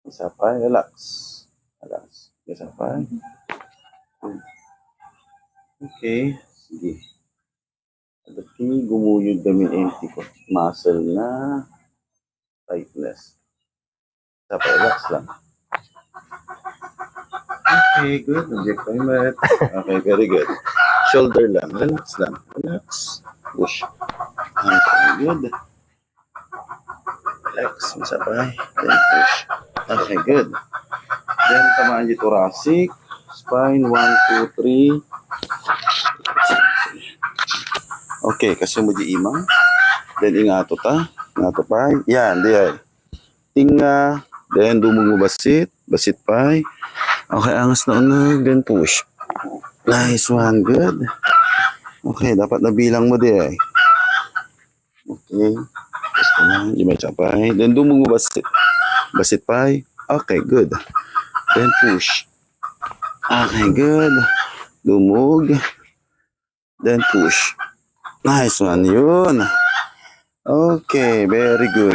Isa pa, relax. Relax. Isa pa. Okay. Sige. Dati gumuyod kami empty ko. Muscle na tightness. Isa pa, relax lang. Okay, good. Object okay, very good. Shoulder lang. Relax lang. Relax. Push. Okay, good. Relax. Isa pa. Then push. Okay, good. Then, tamaan yung thoracic. Spine, 1, 2, 3. Okay, kasi mo di imang. Then, ingato ta. Ingato pa. Yan, diyan. Tinga. Then, dumog mo basit. Basit pa. Okay, angas na unag. Then, push. Nice one. Good. Okay, dapat nabilang mo di eh. Okay. Gusto na. Di may sapay. Then, dumog mo basit. Basit pa. Okay, good. Then, push. Okay, good. Dumog. Then, push. Nice one. Yun. Okay, very good.